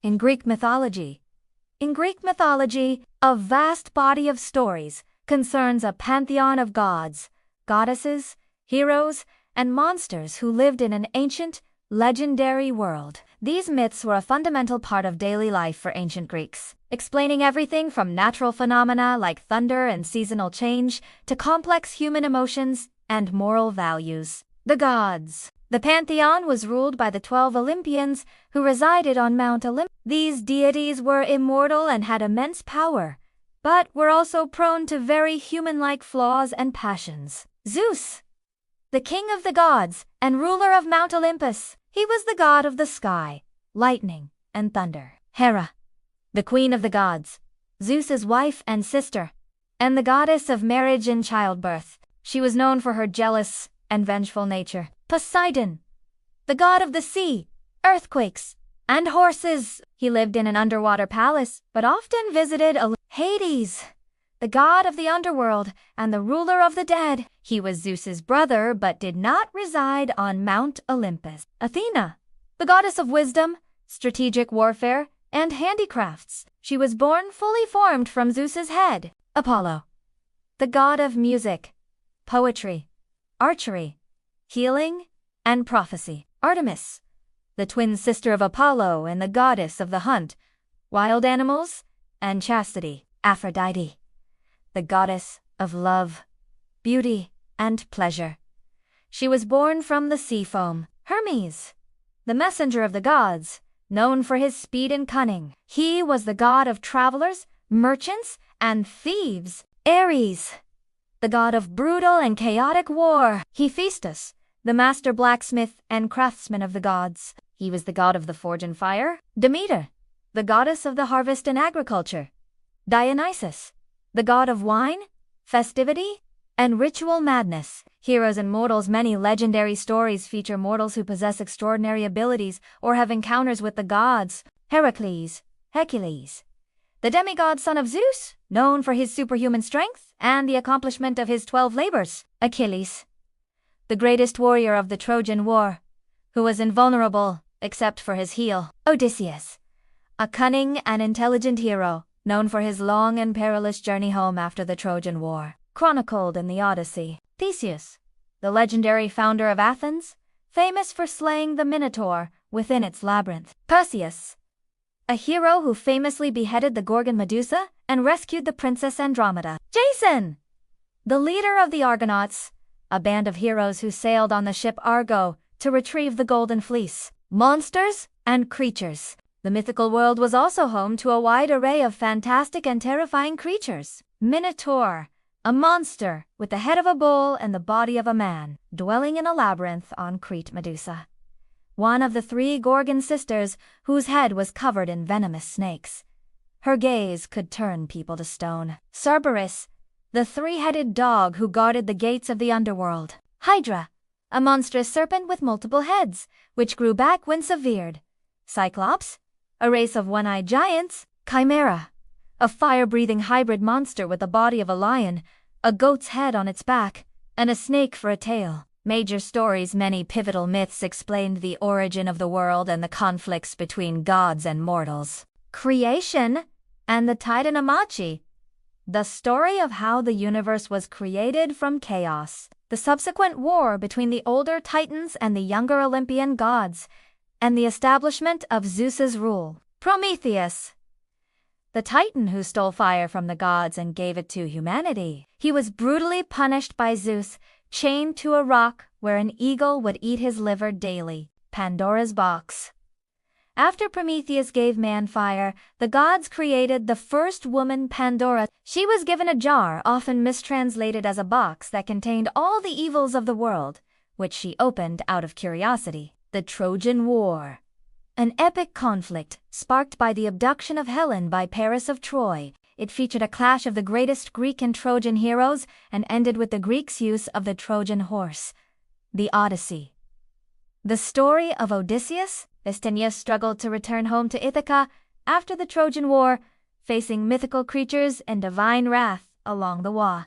In Greek mythology. In Greek mythology, a vast body of stories concerns a pantheon of gods, goddesses, heroes, and monsters who lived in an ancient, legendary world. These myths were a fundamental part of daily life for ancient Greeks, explaining everything from natural phenomena like thunder and seasonal change to complex human emotions and moral values. The gods. The pantheon was ruled by the 12 Olympians who resided on Mount Olympus. These deities were immortal and had immense power, but were also prone to very human-like flaws and passions. Zeus, the king of the gods and ruler of Mount Olympus. He was the god of the sky, lightning, and thunder. Hera, the queen of the gods, Zeus's wife and sister, and the goddess of marriage and childbirth. She was known for her jealous and vengeful nature. Poseidon, the god of the sea, earthquakes, and horses. He lived in an underwater palace, but often visited Hades, the god of the underworld and the ruler of the dead. He was Zeus's brother, but did not reside on Mount Olympus. Athena, the goddess of wisdom, strategic warfare, and handicrafts. She was born fully formed from Zeus's head. Apollo, the god of music, poetry, archery, healing, and prophecy. Artemis, the twin sister of Apollo and the goddess of the hunt, wild animals, and chastity. Aphrodite, the goddess of love, beauty, and pleasure. She was born from the sea foam. Hermes, the messenger of the gods, known for his speed and cunning. He was the god of travelers, merchants, and thieves. Ares, the god of brutal and chaotic war. Hephaestus, the master blacksmith and craftsman of the gods. He was the god of the forge and fire. Demeter, the goddess of the harvest and agriculture. Dionysus, the god of wine, festivity, and ritual madness. Heroes and mortals. Many legendary stories feature mortals who possess extraordinary abilities or have encounters with the gods. Heracles, the demigod son of Zeus, known for his superhuman strength and the accomplishment of his 12 labors. Achilles, the greatest warrior of the Trojan War, who was invulnerable except for his heel. Odysseus, a cunning and intelligent hero, known for his long and perilous journey home after the Trojan War, chronicled in the Odyssey. Theseus, the legendary founder of Athens, famous for slaying the Minotaur within its labyrinth. Perseus, a hero who famously beheaded the Gorgon Medusa and rescued the princess Andromeda. Jason, the leader of the Argonauts, a band of heroes who sailed on the ship Argo to retrieve the Golden Fleece. Monsters and creatures. The mythical world was also home to a wide array of fantastic and terrifying creatures. Minotaur, a monster with the head of a bull and the body of a man, dwelling in a labyrinth on Crete. Medusa, one of the 3 Gorgon sisters whose head was covered in venomous snakes. Her gaze could turn people to stone. Cerberus, the 3-headed dog who guarded the gates of the underworld. Hydra, a monstrous serpent with multiple heads, which grew back when severed. Cyclops, a race of one-eyed giants. Chimera, a fire-breathing hybrid monster with the body of a lion, a goat's head on its back, and a snake for a tail. Major stories. Many pivotal myths explained the origin of the world and the conflicts between gods and mortals. Creation and the Titan Amatchi, the story of how the universe was created from chaos. The subsequent war between the older Titans and the younger Olympian gods, and the establishment of Zeus's rule. Prometheus, the Titan who stole fire from the gods and gave it to humanity. He was brutally punished by Zeus, chained to a rock where an eagle would eat his liver daily. Pandora's box. After Prometheus gave man fire, the gods created the first woman, Pandora. She was given a jar, often mistranslated as a box, that contained all the evils of the world, which she opened out of curiosity. The Trojan War, an epic conflict sparked by the abduction of Helen by Paris of Troy. It featured a clash of the greatest Greek and Trojan heroes and ended with the Greeks' use of the Trojan horse. The Odyssey, the story of Odysseus. Aeneas struggled to return home to Ithaca after the Trojan War, facing mythical creatures and divine wrath along the way.